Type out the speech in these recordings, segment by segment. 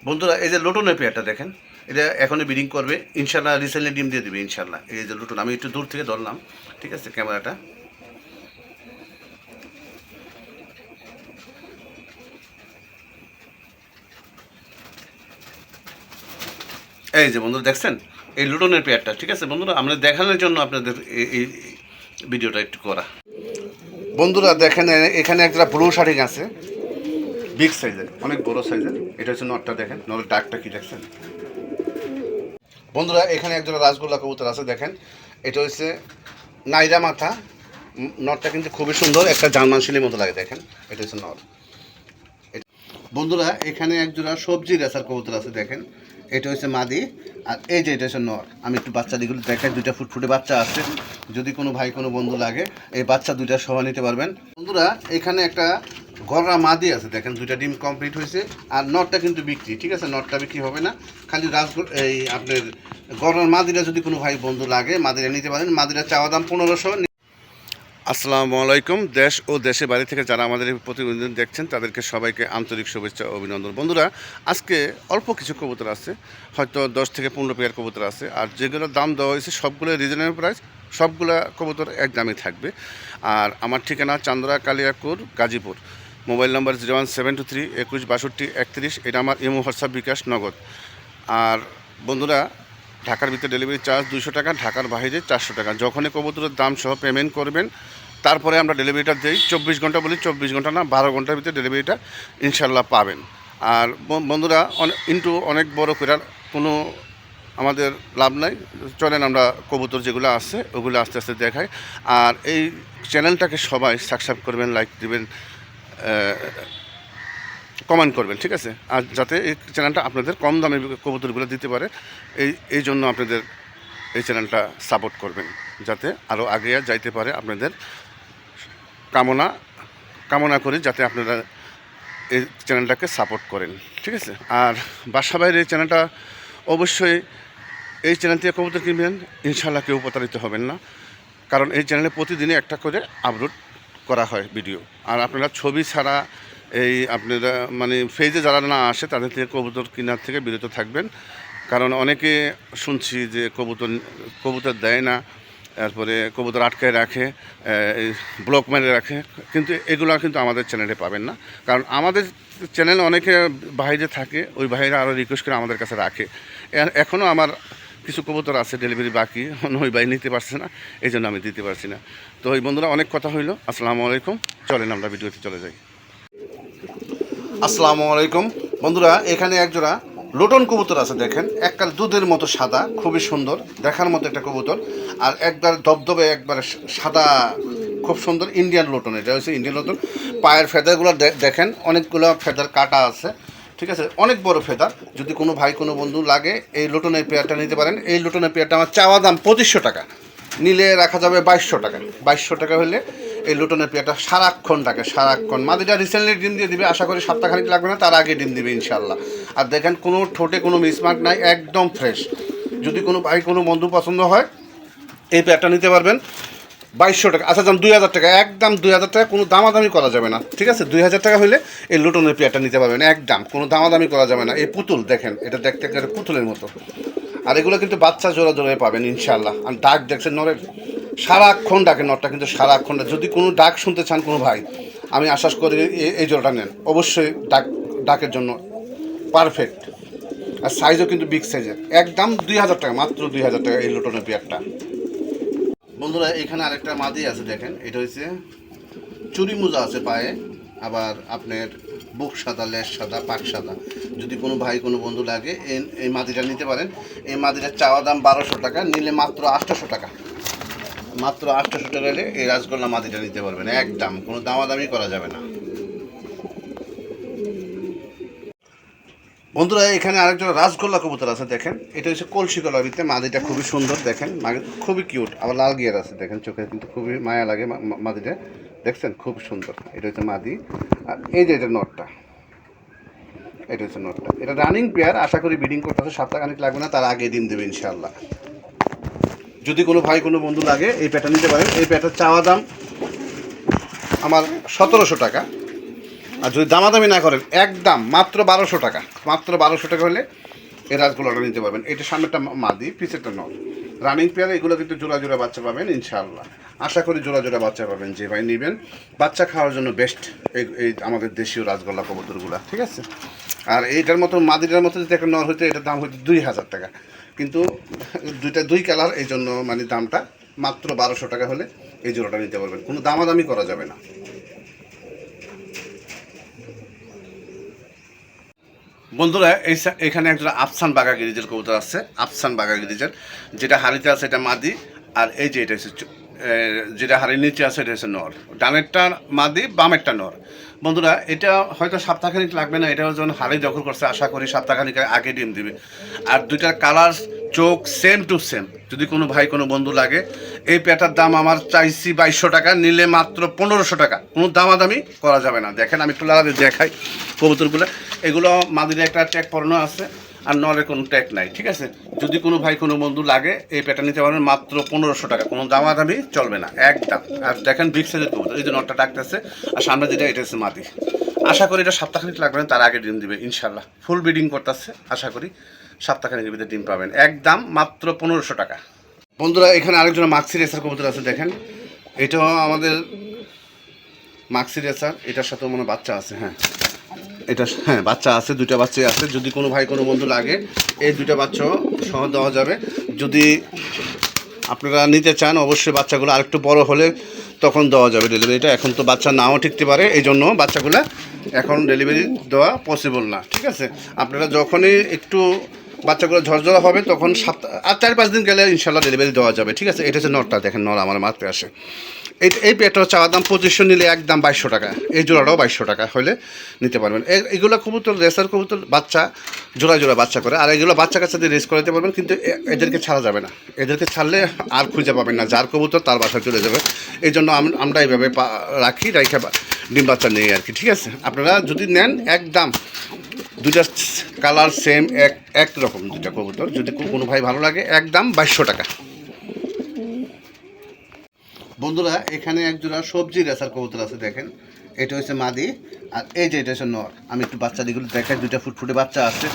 বন্ধুরা এই যে লোটনের পেয়ারটা দেখেন, এটা এখনই ব্রিডিং করবে ইনশাল্লাহ, রিসেন্টলি ডিম দিয়ে দেবে ইনশাল্লাহ। এই যে লোটন, আমি একটু দূর থেকে ধরলাম, ঠিক আছে ক্যামেরাটা। এই যে বন্ধুরা দেখছেন এই লুটনের পেয়ারটা, ঠিক আছে বন্ধুরা, আমরা দেখানোর জন্য আপনাদের এই ভিডিওটা একটু করা। বন্ধুরা দেখেন এখানে একটা ব্লু শার্টিং আছে, বিগ সাইজের, অনেক বড় সাইজের। এটা হচ্ছে নটটা, দেখেন নটের ডাকটা কি দেখছেন বন্ধুরা। এখানে একজন রাজগোল্লা কবুতর আছে দেখেন, এটা হচ্ছে নাইরা মাথা। নটটা কিন্তু খুবই সুন্দর, একটা জার্মান শিলের মতো লাগে দেখেন। এটা হচ্ছে নট। বন্ধুরা এখানে একজোড়া সবজি রেসার কবুতর আছে দেখেন, এটা হচ্ছে মাদি। আর এই যে এটা হচ্ছে নর। আমি একটু বাচ্চাদিগুলো দেখাই, দুইটা ফুটফুটে বাচ্চা আছে। যদি কোনো ভাই কোনো বন্ধু লাগে এই বাচ্চা দুইটা সহ নিতে পারবেন বন্ধুরা। এখানে একটা গররা মাদি আছে দেখেন, দুইটা ডিম কমপ্লিট হয়েছে। আর নটটা কিন্তু বিক্রি, ঠিক আছে, নটটা বিক্রি হবে না, খালি এই আপনার গররার মাদিরা যদি কোনো ভাই বন্ধু লাগে মাদিরা নিতে পারেন। মাদিরা চাওয়া দাম 1500। আসসালামু আলাইকুম। দেশ ও দেশের বাইরে থেকে যারা আমাদের এই প্রতিবেদন দেখছেন তাদেরকে সবাইকে আন্তরিক শুভেচ্ছা ও অভিনন্দন। বন্ধুরা আজকে অল্প কিছু কবুতর আছে, হয়তো 10 থেকে 15 পেয়ার কবুতর আছে। আর যেগুলোর দাম দেওয়া হয়েছে সবগুলো রিজনেবল প্রাইস, সবগুলো কবুতর এক দামে থাকবে। আর আমার ঠিকানা চান্দরা কালিয়াকুর গাজীপুর। Mobile number 01723 21 62 31। এটা আমার ইমো হোয়াটসঅ্যাপ বিকাশ নগদ। আর বন্ধুরা ঢাকার ভিতরে ডেলিভারি চার্জ 200 টাকা, ঢাকার বাইরে 400 টাকা। যখনই কবুতরের দাম সহ পেমেন্ট করবেন তারপরে আমরা ডেলিভারিটা দিই। 24 ঘন্টা বলি, 24 ঘন্টা না, 12 ঘন্টার ভিতরে ডেলিভারিটা ইনশাল্লাহ পাবেন। আর বন্ধুরা অনেক বড় করে কোনো আমাদের লাভ নাই, চলেন আমরা কবুতর যেগুলো আছে ওগুলো আস্তে আস্তে দেখাই। আর এই চ্যানেলটাকে সবাই সাবস্ক্রাইব করবেন, লাইক দেবেন, কমেন্ট করবেন, ঠিক আছে। আর যাতে এই চ্যানেলটা আপনাদের কম দামে কবুতরগুলো দিতে পারে, এই জন্য আপনাদের এই চ্যানেলটা সাপোর্ট করবেন, যাতে আরও আগে যাইতে পারে। আপনাদের কামনা করি যাতে আপনারা এই চ্যানেলটাকে সাপোর্ট করেন, ঠিক আছে। আর বাসা বাইরে এই চ্যানেলটা অবশ্যই, এই চ্যানেল থেকে কবুতর কিনবেন ইনশাল্লাহ কেউ প্রতারিত হবেন না, কারণ এই চ্যানেলে প্রতিদিনই একটা করে আপলোড করা হয় ভিডিও। আর আপনারা ছবি ছাড়া এই আপনারা মানে ফেজে যারা না আসে তাদের থেকে কবুতর কেনার থেকে বিরত থাকবেন, কারণ অনেকে শুনছি যে কবুতর দেয় না, তারপরে কবুতর আটকায় রাখে, ব্লক মেরে রাখে, কিন্তু এগুলো কিন্তু আমাদের চ্যানেলে পাবেন না। কারণ আমাদের চ্যানেলে অনেকে বাইরে থাকে, ওই বাইরে আরও রিকোয়েস্ট করে আমাদের কাছে রাখে। এখনও আমার কিছু কবুতর আছে ডেলিভারি বাকি, ওই ভাই নিতে পারছে না, এই জন্য আমি দিতে পারছি না। তো এই বন্ধুরা অনেক কথা হইল। আসসালামু আলাইকুম, চলেন আমরা ভিডিওতে চলে যাই। আসসালামু আলাইকুম বন্ধুরা, এখানে একজোড়া লোটন কবুতর আছে দেখেন, একবার দুধের মতো সাদা, খুবই সুন্দর দেখার মতো একটা কবুতর। আর একবার দবদবে একবার সাদা, খুব সুন্দর ইন্ডিয়ান লোটন। এটা হচ্ছে ইন্ডিয়ান লোটন। পায়ের ফেদারগুলো দেখেন, অনেকগুলো ফেদার কাটা আছে, ঠিক আছে, অনেক বড় ফেদার। যদি কোনো ভাই কোনো বন্ধু লাগে এই লোটনের পেয়ারটা নিতে পারেন। এই লোটনের পেয়ারটা আমার চাওয়া দাম 2500 টাকা, নিলে রাখা যাবে 2200 টাকা। 2200 টাকা হলে এই লুটনের পেয়ারটা সারাক্ষণ থাকে, সারাক্ষণ। মাদিটা রিসেন্টলি ডিম দিয়ে দিবে, আশা করি সপ্তাহখানিক লাগবে না, তার আগে ডিম দিবে ইনশাল্লাহ। আর দেখেন কোনো ঠোঁটে কোনো মিসমার্ক নাই, একদম ফ্রেশ। যদি কোনো ভাই কোনো বন্ধু পছন্দ হয় এই পেয়ারটা নিতে পারবেন 2200 টাকা। আচ্ছা দাম 2000 টাকা, একদম 2000 টাকা, কোনো দামাদামি করা যাবে না, ঠিক আছে। 2000 টাকা হলে এই লুটনের পেয়ারটা নিতে পারবেন, একদম কোনো দামাদামি করা যাবে না। এই পুতুল দেখেন, এটা দেখতে একটা পুতুলের মতো। আর এগুলো কিন্তু বাচ্চা জোড়া জোড়ায় পাবেন ইনশাল্লাহ। আর ডাক দেখছেন নরের, সারাক্ষণ ডাকে নটটা, কিন্তু সারাক্ষণ। যদি কোনো ডাক শুনতে চান কোনো ভাই, আমি আশ্বাস করি এই জোড়াটা নেন অবশ্যই, ডাকের জন্য পারফেক্ট। আর সাইজও কিন্তু বিগ সাইজের, একদম 2000 টাকা, মাত্র 2000 টাকা এই লোটনের পেয়ারটা। বন্ধুরা এখানে আরেকটা মাদি আছে দেখেন, এটা হচ্ছে চুরি মোজা আছে পায়ে, আবার আপনার বুক সাদা, লেজ সাদা, পাক সাদা। যদি কোনো ভাই কোনো বন্ধু লাগে এই মাদিটা নিতে পারেন। এই মাদিটার চাওয়া দাম 1200 টাকা, নিলে মাত্র 800 টাকা। মাত্র 800 টাকা হলে এই রাজগোল্লা মাদিটা নিতে পারবেন, একদম কোনো দামাদামি করা যাবে না। বন্ধুরা এখানে আরেকজন রাজগোল্লা কবুতর আছে দেখেন, এটা হচ্ছে কলসি গলার ভিতরে। মাদিটা খুবই সুন্দর দেখেন, খুবই কিউট, আবার লাল গিয়ার আছে দেখেন, চোখে কিন্তু খুবই মায়া লাগে মাদিটা, দেখছেন খুব সুন্দর। এটা হচ্ছে মাদি। আর এই যে এটা নটটা, এটা হচ্ছে নটটা। এটা রানিং পেয়ার, আশা করি ব্রিডিং করতে হবে, সপ্তাহখানিক লাগবে না, তার আগে ডিম দেবে ইনশাআল্লাহ। যদি কোনো ভাই কোনো বন্ধু লাগে এই প্যাটা নিতে পারেন। এই প্যাটার চাওয়া দাম আমার 1700 টাকা, আর যদি দামাদামি না করেন একদম মাত্র 1200 টাকা, মাত্র 1200 টাকা হলে এই রাজগোলাটা নিতে পারবেন। এটা সামনেটা মাদি, পিছেরটা নর, রানিং পেয়ার। এগুলো কিন্তু জোড়া জোড়া বাচ্চা পাবেন ইনশাআল্লাহ। আশা করি জোড়া জোড়া বাচ্চা পাবেন, যে ভাই নেবেন বাচ্চা খাওয়ার জন্য বেস্ট এই আমাদের দেশীয় রাজগোল্লা কবুতরগুলো, ঠিক আছে। আর এইটার মতো মাদিটার মতো যদি একটা নর হইতো এটার দাম হইতো 2000 টাকা, কিন্তু দুইটা দুই কালার, এই জন্য মানে দামটা মাত্র 1200 টাকা হলে এই জোড়াটা নিতে পারবেন, কোনো দামাদামি করা যাবে না। বন্ধুরা এখানে একজন আফসান বাঘা গিরিজের কবুতর আছে, আফসান বাঘা গিরিজের, যেটা হাড়িতে আছে এটা মাদি, আর এই যে এটা হচ্ছে যেটা হাড়ির নিচে আছে এটা হচ্ছে নর। ডানেরটা মাদি, বামেরটা নর। বন্ধুরা এটা হয়তো সপ্তাহখানিক লাগবে না, এটাও যখন হাড়ি দখল করছে আশা করি সপ্তাহখানিক আগে ডিম দিবে। আর দুইটার কালার চোখ সেম টু সেম। যদি কোনো ভাই কোনো বন্ধু লাগে, এই পেটার দাম আমার চাইছি 2200 টাকা, নিলে মাত্র 1500 টাকা, কোনো দামাদামি করা যাবে না। দেখেন আমি একটু লাগাতে দেখাই কবুতরগুলো, এগুলো মাদির একটা ট্যাগ পরানো আছে আর নরের কোনো ট্যাগ নাই, ঠিক আছে। যদি কোনো ভাই কোনো বন্ধু লাগে এই পেটা নিতে পারবেন মাত্র 1500 টাকা, কোনো দামাদামি চলবে না একদম। আর দেখেন বিগ সাইজের কবুতর, এই যে নরটা ডাকতেছে আর সামনে যেটা এটা হচ্ছে মাদি। আশা করি এটা সপ্তাহখানিক লাগবে না, তার আগে ডিম দিবে ইনশাল্লাহ। ফুল ব্রিডিং করতেছে, আশা করি সপ্তাহখানিকের ভিতরে ডিম পাবেন, একদম মাত্র 1500 টাকা। বন্ধুরা এখানে আরেকজন মাক্সি রেসার কবুতর আছে, দেখেন এটাও আমাদের মাক্সি রেসার, এটার সাথে মনে বাচ্চা আছে, হ্যাঁ এটা হ্যাঁ বাচ্চা আছে, দুইটা বাচ্চাই আছে। যদি কোনো ভাই কোনো বন্ধু লাগে এই দুইটা বাচ্চাও সহ দেওয়া যাবে। যদি আপনারা নিতে চান অবশ্যই বাচ্চাগুলো আরেকটু বড় হলে তখন দেওয়া যাবে ডেলিভারিটা। এখন তো বাচ্চা নাও টিকতে পারে, এই জন্য বাচ্চাগুলো এখন ডেলিভারি দেওয়া পসিবল না, ঠিক আছে। আপনারা যখনই একটু বাচ্চাগুলো ঝরঝরা হবে তখন আর 4-5 দিন গেলে ইনশাল্লাহ ডেলিভারি দেওয়া যাবে, ঠিক আছে। এটা হচ্ছে নরটা, দেখেন নর আমার মারতে আসে। এই পেটটার চাওয়ার দাম 2500, নিলে একদম 2200 টাকা। এই জোড়াটাও 2200 টাকা হলে নিতে পারবেন। এগুলো কবুতর রেসার কবুতর, বাচ্চা জোড়া জোড়া বাচ্চা করে, আর এগুলো বাচ্চা কাচ্চা দিয়ে রেস করাতে পারবেন, কিন্তু এদেরকে ছাড়া যাবে না। এদেরকে ছাড়লে আর খুঁজে পাবেন না, যার কবুতর তার বাসায় চলে যাবে। এই জন্য আমরা এইভাবে রাখি ডিম বাচ্চা নেই আর কি, ঠিক আছে। আপনারা যদি নেন একদম দুইটা কালার সেম এক রকম দুইটা কবুতর, যদি কোনো ভাই ভালো লাগে একদম 2200 টাকা। বন্ধুরা এখানে একজোড়া সবজি রেসার কবুতর আছে, দেখেন এটা হচ্ছে মাদি আর এই যে এটা হচ্ছে নর। আমি একটু বাচ্চাদিগুলো দেখাই, দুইটা ফুটফুটে বাচ্চা আছে।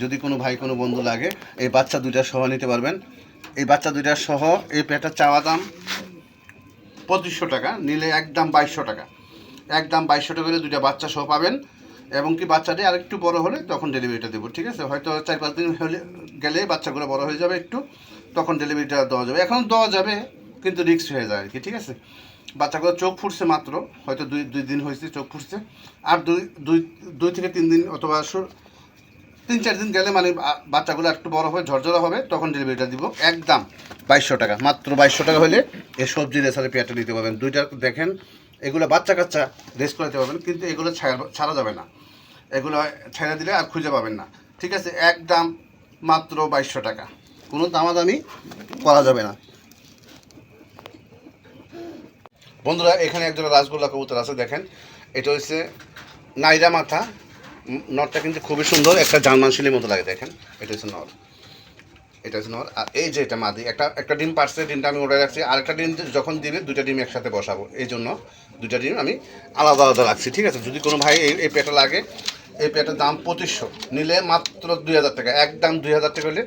যদি কোনো ভাই কোনো বন্ধু লাগে এই বাচ্চা দুইটা সহ নিতে পারবেন। এই বাচ্চা দুইটা সহ এই পেটার চাওয়া দাম 2500 টাকা, নিলে একদম 2200 টাকা, একদম 2200 টাকা করে দুইটা বাচ্চা সহ পাবেন। এবং কি বাচ্চাটি আরেকটু বড় হলে তখন ডেলিভারিটা দেবো, ঠিক আছে। হয়তো 4-5 দিন হলে গেলে বাচ্চাগুলো বড় হয়ে যাবে একটু, তখন ডেলিভারিটা দেওয়া যাবে। এখন দেওয়া যাবে কিন্তু রিস্ক হয়ে যায় আর কি, ঠিক আছে। বাচ্চাগুলো চোখ ফুটছে মাত্র, হয়তো দুই দিন হয়েছে চোখ ফুটছে, আর দুই থেকে 3 দিন অথবা 3-4 দিন গেলে মানে বাচ্চাগুলো একটু বড় হবে, ঝরঝরা হবে, তখন ডেলিভারিটা দিব। একদম 2200 টাকা, মাত্র 2200 টাকা হলে এই সবজি রেসারে পেয়ারটা নিতে পারবেন। দুইটা দেখেন এগুলো বাচ্চা কাচ্চা রেস করাতে পারবেন, কিন্তু এগুলো ছাড়া যাবে না, এগুলো ছেড়ে দিলে আর খুঁজে পাবেন না, ঠিক আছে। একদম মাত্র 2200 টাকা, কোনো দামাদামি করা যাবে না। বন্ধুরা এখানে একজন রাজগোল্লা কবুতর আছে, দেখেন এটা হচ্ছে নাইরা মাথা। নরটা কিন্তু খুবই সুন্দর, একটা জার্মান শিলের মতো লাগে, দেখেন এটা হচ্ছে নর, এটা হচ্ছে নর। আর এই যে এটা মাদি, একটা ডিম পারছে, ডিমটা আমি ওড়ে রাখছি। আরেকটা ডিম যখন দিবে দুইটা ডিম একসাথে বসাবো, এই জন্য দুইটা ডিম আমি আলাদা আলাদা রাখছি, ঠিক আছে। যদি কোনো ভাই এই পেটা লাগে, এই পেটার দাম 2500, নিলে মাত্র 2000 টাকা, একদম 2000 টাকা হলে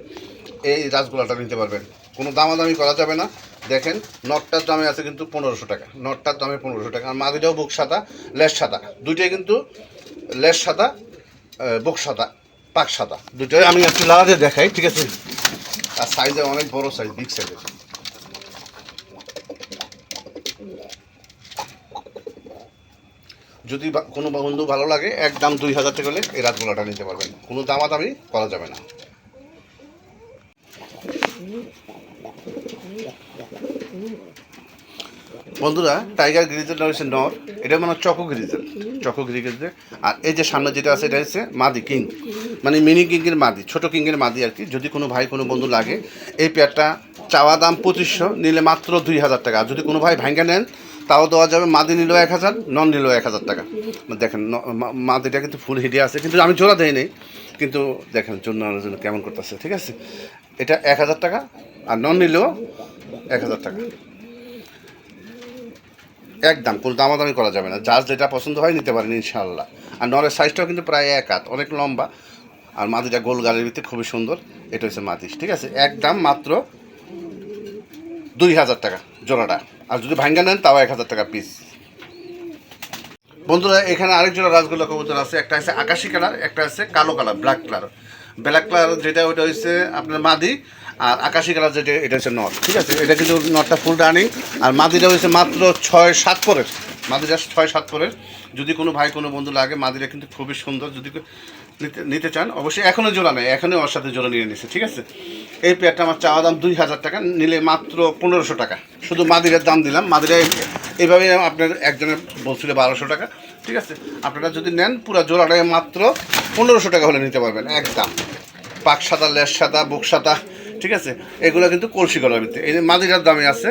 এই রাজগোলাটা নিতে পারবেন, কোনো দামাদামি করা যাবে না। দেখেন নটটার দামে আছে কিন্তু 1500 টাকা, নটটার দামে 1500 টাকা। আর মাদিটাও বুক সাদা, লেস সাদা, দুইটাই কিন্তু লেস সাদা, বুক সাদা, পাক সাদা, দুটোই আমি একটু লাগাতে দেখাই, ঠিক আছে। আর সাইজে অনেক বড় সাইজ, বিগ সাইজের। যদি কোনো বন্ধু ভালো লাগে একদম 2000 টাকা হলে এই রাজগোলাটা নিতে পারবেন, কোনো দামাদামি করা যাবে না। বন্ধুরা টাইগার গ্রিজেল হচ্ছে নর, এটা মানে চকো গ্রিজেল। আর এই যে সামনে যেটা আছে এটা হচ্ছে মাদি কিং, মানে মিনি কিংয়ের মাদি, ছোট কিংয়ের মাদি আর কি। যদি কোনো ভাই কোনো বন্ধু লাগে এই পেয়ারটা চাওয়া দাম 2500, নিলে মাত্র 2000 টাকা। যদি কোনো ভাই ভাঙ্গা নেন তাও দেওয়া যাবে, মাদি নিল 1000, নন নিল 1000 টাকা। দেখেন মাদিটা কিন্তু ফুল হিডে আছে, কিন্তু আমি জোড়া দেই নেই, কিন্তু দেখেন জন্য কেমন করতেছে, ঠিক আছে। এটা 1000 টাকা, আর নন নিলেও 1000 টাকা, একদম কোনো দামাদামি করা যাবে না। যার যেটা পছন্দ হয় নিতে পারেন ইনশাআল্লাহ। আর নরের সাইজটাও কিন্তু প্রায় এক হাত, অনেক লম্বা। আর মাদিটা গোল গালের ভিতরে খুবই সুন্দর। এটা হচ্ছে মাদি, ঠিক আছে। একদম মাত্র 2000 টাকা জোড়াটা। আর যদি ভাঙ্গা নেন তাও 1000 টাকা পিস। বন্ধুরা এখানে আরেক জোড়া রাজগোল্লা কবুতর আছে, একটা আছে আকাশি কালার, একটা আছে কালো colour, black colour. Black colour যেটা ওইটা হচ্ছে আপনার মাদি, আর আকাশি কালার যেটা এটা হচ্ছে নর, ঠিক আছে। এটা কিন্তু নরটা ফুল রানিং, আর মাদিটা হচ্ছে মাত্র 6-7 পরের। মাদিটা 6-7 পরের। যদি কোনো ভাই কোনো বন্ধু লাগে, মাদিটা কিন্তু খুবই সুন্দর। যদি নিতে চান অবশ্যই, এখনও জোড়া নেই, এখনই ওর সাথে জোড়া নিয়ে নিচ্ছে, ঠিক আছে। এই পেয়ারটা আমার চাওয়া দাম 2000 টাকা, নিলে মাত্র 1500 টাকা। শুধু মাদিরের দাম দিলাম। মাদিরা এইভাবে আপনার একজনের বলছিল 1200 টাকা, ঠিক আছে। আপনারা যদি নেন পুরো জোড়াটায় মাত্র 1500 টাকা হলে নিতে পারবেন একদম। পাক সাদা, লেস সাদা, বুক সাদা, ঠিক আছে। এগুলো কিন্তু কলসি গলার ভিতরে। এই যে মাদিরার দামে আছে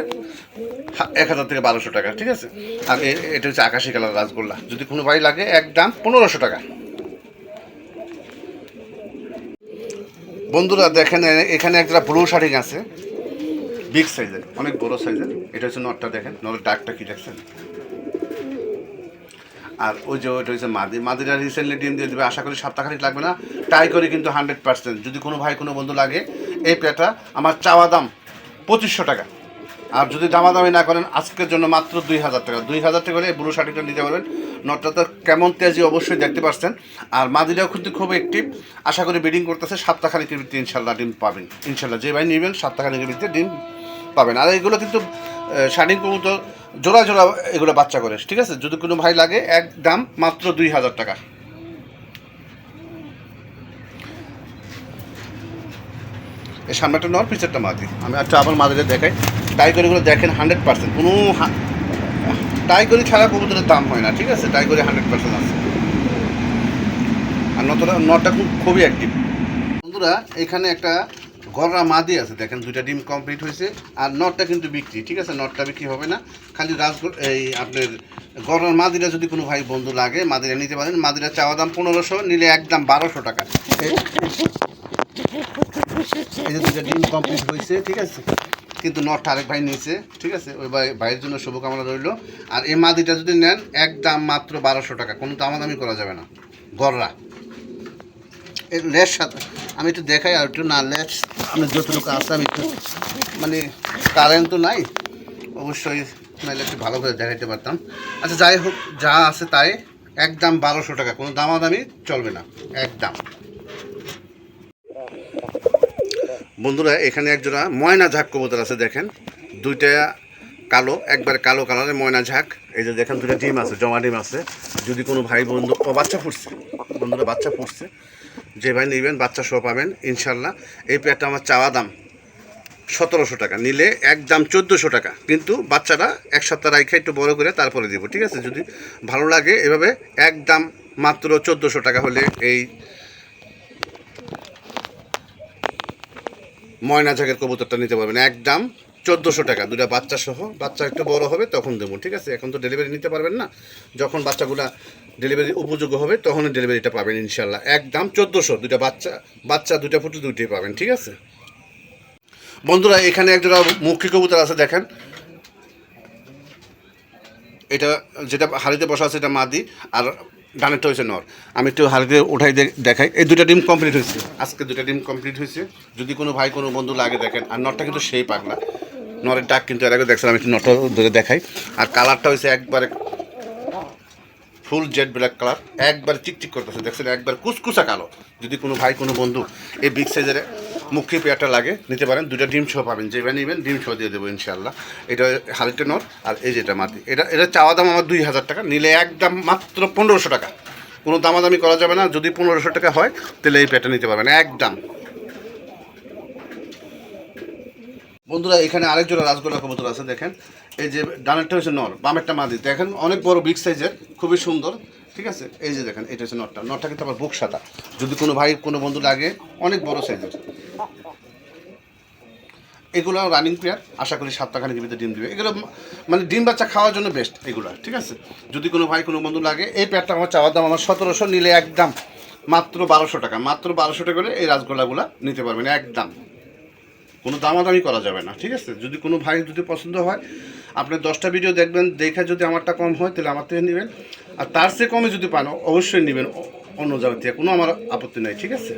1000 থেকে 1200 টাকা, ঠিক আছে। আর এটা হচ্ছে আকাশি কালার রাজগোল্লা। যদি কোনো ভাই লাগে একদম 1500 টাকা। বন্ধুরা দেখেন এখানে একটা ব্লু শার্টিং আছে, বিগ সাইজের, অনেক বড় সাইজের। এটা হচ্ছে নটটা, দেখেন নরের ডাকটা কি দেখছেন। আর ওই যে ওইটা হচ্ছে মাদিরা রিসেন্টলি ডিম দিয়ে দেবে, আশা করি সপ্তাহখানিক লাগবে না। ট্রাই করি কিন্তু 100%। যদি কোনো ভাই কোনো বন্ধু লাগে, এই পেয়ারটা আমার চাওয়া দাম 2500 টাকা। আর যদি দামাদামি না করেন আজকের জন্য মাত্র 2000 টাকা। 2000 টাকা হলে এই ব্লু শার্টিংটা নিতে পারবেন। নটটা তো কেমন তেজি অবশ্যই দেখতে পাচ্ছেন। আর মাদিরাও কিন্তু খুব অ্যাক্টিভ, আশা করি ব্রিডিং করতেছে। সপ্তাহখানিকের ভিতরে ইনশাল্লাহ ডিম পাবেন। ইনশাল্লাহ যে ভাই নেবেন সপ্তাহখানিকের ভিতরে ডিম পাবেন। আর এগুলো কিন্তু শার্টিং কবুতর জোড়া জোড়া এগুলো বাচ্চা করে, ঠিক আছে। যদি কোনো ভাই লাগে একদম মাত্র 2000 টাকা। এই সামনেটা নর, পিছেরটা মাদি। আমি একটা আবার মাদিরে দেখাই। টাইগরিগুলো দেখেন 100%, কোনো টাইগরি ছাড়া কবুতরের দাম হয় না, ঠিক আছে। টাইগরি 100% আছে। আর নটটা খুবই অ্যাক্টিভ। বন্ধুরা এখানে একটা গররা মাদি আছে, দেখেন 2টা ডিম কমপ্লিট হয়েছে। আর নটটা কিন্তু বিক্রি, ঠিক আছে। নটটা বিক্রি হবে না, খালি এই আপনার গররার মাদিরা যদি কোনো ভাই বন্ধু লাগে মাদিরা নিতে পারেন। মাদিরা চাওয়া দাম 1500, নিলে একদম 1200 টাকা। এই যে 2টা ডিম কমপ্লিট হয়েছে, ঠিক আছে। কিন্তু নটটা আরেক ভাই নিয়েছে, ঠিক আছে। ওই ভাইয়ের জন্য শুভকামনা রইল। আর এই মাদিটা যদি নেন একদম মাত্র 1200 টাকা, কোনো দামাদামি করা যাবে না। গররা এর লেস সাথে আমি একটু দেখাই, আর একটু না লেস আমি যতটুকু আছে আমি একটু, মানে কারেন্ট তো নাই অবশ্যই, নাহলে একটু ভালো করে দেখাইতে পারতাম। আচ্ছা যাই হোক, যা আছে তাই একদম 1200 টাকা, কোনো দামাদামি চলবে না একদম। বন্ধুরা এখানে একজোড়া ময়না ঝাঁক কবুতর আছে, দেখেন 2টা কালো, একবার কালো কালারের ময়না ঝাঁক। এই যে দেখেন 2টা ডিম আছে, জমা ডিম আছে। যদি কোনো ভাই বন্ধু বাচ্চা ফুটছে, বন্ধুরা বাচ্চা ফুটছে, যে ভাই নেবেন বাচ্চা সহ পাবেন ইনশাল্লাহ। এই পেয়ারটা আমার চাওয়া দাম 1700 টাকা, নিলে একদম 1400 টাকা। কিন্তু বাচ্চাটা এক সপ্তাহ রাইখা একটু বড় করে তারপরে দিব, ঠিক আছে। যদি ভালো লাগে এভাবে একদম মাত্র 1400 টাকা হলে এই ময়না ঝাঁকের কবুতরটা নিতে পারবেন একদম 1400 টাকা। 2টা বাচ্চা সহ, বাচ্চা একটু বড় হবে তখন দেবো, ঠিক আছে। এখন তো ডেলিভারি নিতে পারবেন না, যখন বাচ্চাগুলা ডেলিভারি উপযোগ্য হবে তখনই ডেলিভারিটা পাবেন ইনশাল্লাহ। একদম 1400, 2টা বাচ্চা 2টা ফুটে 2টাই পাবেন, ঠিক আছে। বন্ধুরা এখানে একজোড়া মুখী কবুতর আছে, দেখেন এটা যেটা হাড়িতে বসা আছে এটা মাদি, আর ডানেরটা হয়েছে নর। আমি একটু হাড়িতে উঠাই দেখাই। এই 2টা ডিম কমপ্লিট হয়েছে, আজকে 2টা ডিম কমপ্লিট হয়েছে। যদি কোনো ভাই কোনো বন্ধু লাগে দেখেন। আর নরটা কিন্তু সেই পাগলা, নরের ডাক কিন্তু এর আগে দেখছেন। আমি একটু নরটা ধরে দেখাই। আর কালারটা হয়েছে একবারে ফুল জেড ব্ল্যাক কালার, একবার চিকচিক করতেছে, দেখছেন একবার কুচকুচা কালো। যদি কোনো ভাই কোনো বন্ধু এই বিগ সাইজের মুখী পেয়ারটা লাগে নিতে পারেন। 2টা ডিম সহ পাবেন, যেভাবে নেবেন ডিম সহ দিয়ে দেবো ইনশাল্লাহ। এটা হালিটা নর, আর এই যেটা মাটি। এটা চাওয়া দাম আমার 2000 টাকা, নিলে একদম মাত্র 1500 টাকা। কোনো দামাদামি করা যাবে না। যদি 1500 টাকা হয় তাহলে এই পেয়ারটা নিতে পারবেন একদম। বন্ধুরা এখানে আরেক জোড়া রাজগোল্লা কবুতর আছে, দেখেন এই যে ডানেরটা হচ্ছে নর, বামেরটা মাদি। দেখেন অনেক বড় বিগ সাইজের, খুবই সুন্দর, ঠিক আছে। এই যে দেখেন এটা হচ্ছে নটটা কিন্তু আবার বুক সাদা। যদি কোনো ভাই কোনো বন্ধু লাগে, অনেক বড় সাইজের। এগুলো রানিং পেয়ার, আশা করি সপ্তাহখানেকের ভিতরে ডিম দেবে। এগুলো মানে ডিম বাচ্চা খাওয়ার জন্য বেস্ট এগুলো, ঠিক আছে। যদি কোনো ভাই কোনো বন্ধু লাগে, এই পেয়ারটা আমার চাওয়ার দাম আমার 1700, নিলে একদম মাত্র 1200 টাকা। মাত্র 1200 টাকা করে এই রাজগোল্লাগুলো নিতে পারবেন একদম, কোনো দামাদামি করা যাবে না, ঠিক আছে। যদি কোনো ভাই যদি পছন্দ হয়, আপনি 10টা ভিডিও দেখবেন, দেখে যদি আমারটা কম হয় তাহলে আমার থেকে নেবেন। আর তার চেয়ে কমে যদি পান অবশ্যই নেবেন অন্য জায়গা থেকে, কোনো আমার আপত্তি নাই, ঠিক আছে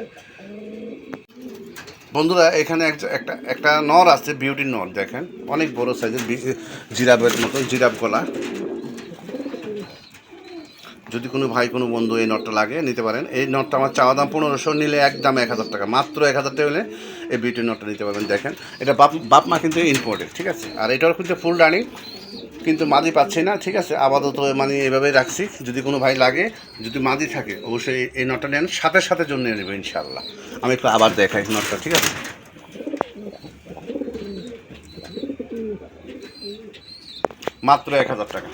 বন্ধুরা। এখানে একটা একটা নর আছে, বিউটি নর দেখেন, অনেক বড় সাইজের, জিরাফের মতো, জিরাফ গলা। যদি কোনো ভাই কোনো বন্ধু এই নটটা লাগে নিতে পারেন। এই নটটা আমার চাওয়া দাম 1500, নিলে একদম 1000 টাকা, মাত্র 1000 টাকা হলে এই বিউটি নটটা নিতে পারবেন। দেখেন এটা বাপ মা কিন্তু ইম্পোর্টেড, ঠিক আছে। আর এটার কিন্তু ফুল রানিং, কিন্তু মাদি পাচ্ছি না, ঠিক আছে। আপাতত মানে এভাবেই রাখছি, যদি কোনো ভাই লাগে, যদি মাদি থাকে অবশ্যই এই নটটা নেন, সাথে সাথে জন্য নেবে ইনশাল্লাহ। আমি একটু আবার দেখাই নটটা, ঠিক আছে। মাত্র 1000 টাকা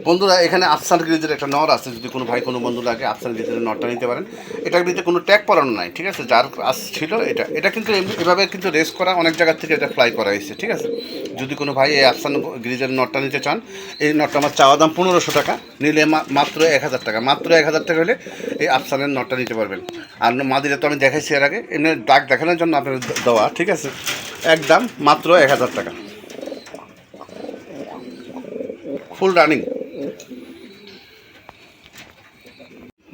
বন্ধুরা। এখানে আফসান গ্রিজের একটা নর আছে, যদি কোনো ভাই কোনো বন্ধু লাগে আফসান গ্রিজের নরটা নিতে পারেন। এটার ভিতরে কোনো ট্যাগ পরানো নাই, ঠিক আছে। যার কাজ ছিল এটা কিন্তু এভাবে কিন্তু রেস করা, অনেক জায়গার থেকে এটা ফ্লাই করা হয়েছে, ঠিক আছে। যদি কোনো ভাই এই আফসান গ্রিজের নরটা নিতে চান, এই নরটা আমার চাওয়া দাম 1500 টাকা, নিলে মাত্র 1000 টাকা, মাত্র 1000 টাকা হলে এই আফসানের নরটা নিতে পারবেন। আর মাদিরা তো আমি দেখাইছি এর আগে, এমনি ডাক দেখানোর জন্য আপনার দেওয়া, ঠিক আছে। একদম মাত্র 1000 টাকা, ফুল রানিং।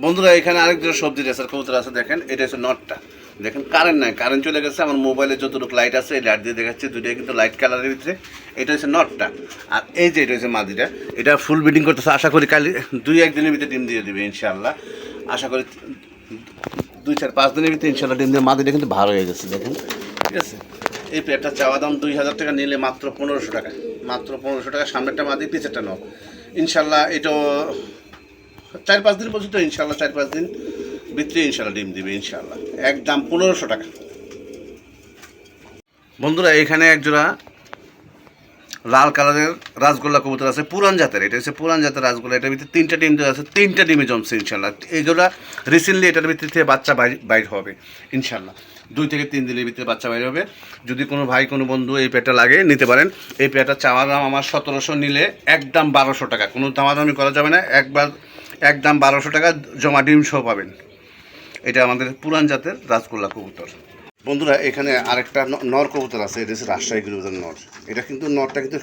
বন্ধুরা এখানে আরেকজন সবজি রেসার কবুতর আছে, দেখেন এটা হচ্ছে নটটা। দেখেন কারেন্ট নাই, কারেন্ট চলে গেছে। আমার মোবাইলে যতটুকু লাইট আছে এই লাইট দিয়ে দেখাচ্ছে, দুটোই কিন্তু লাইট কালারের ভিতরে। এটা হচ্ছে নটটা, আর এই যে এটা হচ্ছে মাদিটা। এটা ফুল ব্রিডিং করতেছে, আশা করি কালি 2-1 দিনের ভিতরে ডিম দিয়ে দেবে ইনশাল্লাহ। আশা করি 2-4-5 দিনের ভিতরে ইনশাল্লাহ ডিম দিয়ে। মাদিটা কিন্তু ভালো হয়ে গেছে দেখেন, ঠিক আছে। এই পেটটা চাওয়া দাম 2000 টাকা, নিলে মাত্র 1500 টাকা, মাত্র 1500 টাকা। সামনেরটা মাদি, পিছেরটা নাও ইনশাল্লাহ। এটাও 4-5 দিন পর্যন্ত ইনশাল্লাহ, 4-5 দিন ভিতরে ইনশাল্লাহ ডিম দিবে ইনশাল্লাহ। একদম 1500 টাকা বন্ধুরা। এখানে একজোড়া লাল কালারের রাসগোল্লা কবুতর আছে, পুরান জাতের। এটা হচ্ছে পুরান জাতের রাসগোল্লা। এটার ভিতরে 3টা ডিম দেওয়া আছে, 3টা ডিমে জমছে ইনশাল্লাহ। এই জোড়া রিসেন্টলি এটার ভিতরে থেকে বাচ্চা বাইর হবে ইনশাল্লাহ। 2 থেকে 3 দিনের ভিতরে বাচ্চা বাইর হবে। যদি কোনো ভাই কোনো বন্ধু এই পেটটা লাগে নিতে পারেন। এই পেটটা চাওয়া দাম আমার 1700, নিলে একদম 1200 টাকা, কোনো দামাদামি করা যাবে না, একদম 1200 টাকা জমা ডিম সহ পাবেন। এটা আমাদের পুরান জাতের রাসগোল্লা কবুতর বন্ধুরা। এখানে আরেকটা নর কবুতর আছে, এটা হচ্ছে রাজশাহী কবুতর নর। এটা কিন্তু নরটা কিন্তু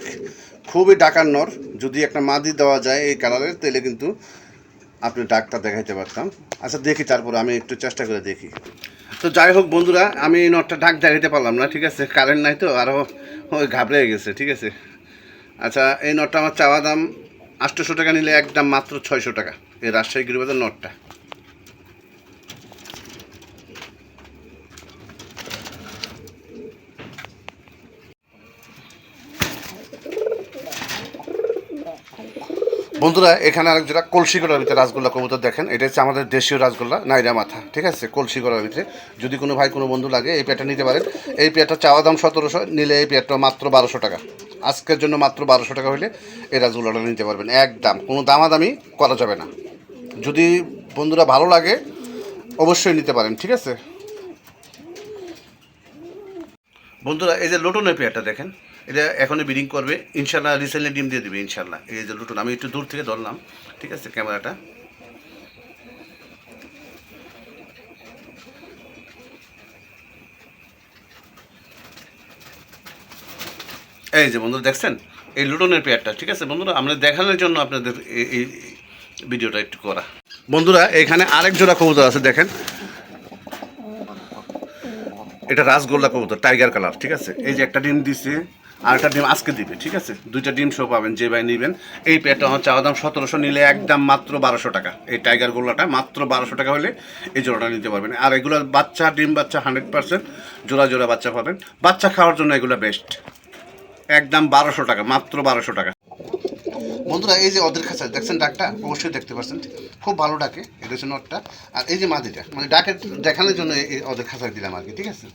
খুবই ডাকার নর। যদি একটা মাদি দেওয়া যায় এই কালারের, তাহলে কিন্তু আপনি ডাকটা দেখাইতে পারতাম। আচ্ছা দেখি, তারপর আমি একটু চেষ্টা করে দেখি। তো যাই হোক বন্ধুরা, আমি এই নরটা ডাক দেখাইতে পারলাম না, ঠিক আছে। কারেন্ট নাই তো, আরও ঘাবড়ে গেছে, ঠিক আছে। আচ্ছা এই নরটা আমার চাওয়া দাম 800 টাকা, নিলে একদম মাত্র 600 টাকা এই রাজশাহী গিরিবাজার নরটা। বন্ধুরা এখানে আরেক যেটা কলসি গলার ভিতরে রাসগোল্লা কবুতর দেখেন, এটা হচ্ছে আমাদের দেশীয় রাসগোল্লা, নাইরা মাথা, ঠিক আছে। কলসি গলার ভিতরে যদি কোনো ভাই কোনো বন্ধু লাগে এই পেয়ারটা নিতে পারেন। এই পেয়ারটা চাওয়া দাম 1700, নিলে এই পেয়ারটা মাত্র 1200 টাকা। আজকের জন্য মাত্র 1200 টাকা হলে এই রাসগোল্লাটা নিতে পারবেন। একদম কোনো দামাদামি করা যাবে না। যদি বন্ধুরা ভালো লাগে অবশ্যই নিতে পারেন, ঠিক আছে বন্ধুরা। এই যে লোটনের পেয়ারটা দেখেন, এটা এখনই ব্রিডিং করবে ইনশাল্লাহ, রিসেন্টলি ডিম দিয়ে দেবে ইনশাল্লাহ। এই যে লুটন, আমি একটু দূর থেকে ধরলাম, ঠিক আছে ক্যামেরাটা। এই যে বন্ধুরা দেখছেন এই লুটনের পেয়ারটা, ঠিক আছে বন্ধুরা। আমরা দেখানোর জন্য আপনাদের এই ভিডিওটা একটু করা। বন্ধুরা এখানে আরেক জোড়া কবুতর আছে দেখেন, এটা রাসগোল্লা কবুতর, টাইগার কালার, ঠিক আছে। এই যে একটা ডিম দিছে, আর একটা ডিম আজকে দিবে, ঠিক আছে। 2টা ডিম শো পাবেন যে ভাই নেবেন। এই পেয়ারটা আমার চাওয়া দাম 1700, নিলে একদম মাত্র 1200 টাকা। এই টাইগার গোল্লাটা মাত্র 1200 টাকা হলে এই জোড়াটা নিতে পারবেন। আর এগুলোর বাচ্চা, ডিম বাচ্চা 100% জোড়া জোড়া বাচ্চা পাবেন। বাচ্চা খাওয়ার জন্য এগুলো বেস্ট। একদম 1200 টাকা, মাত্র 1200 টাকা বন্ধুরা। এই যে ওদের খাঁচা দেখছেন, ডাকটা অবশ্যই দেখতে পাচ্ছেন, খুব ভালো ডাকে। এটা হচ্ছে নটটা, আর এই যে মাদিটা, মানে ডাকে দেখানোর জন্য এই ওদের খাঁচা দিলাম আর কি, ঠিক আছে।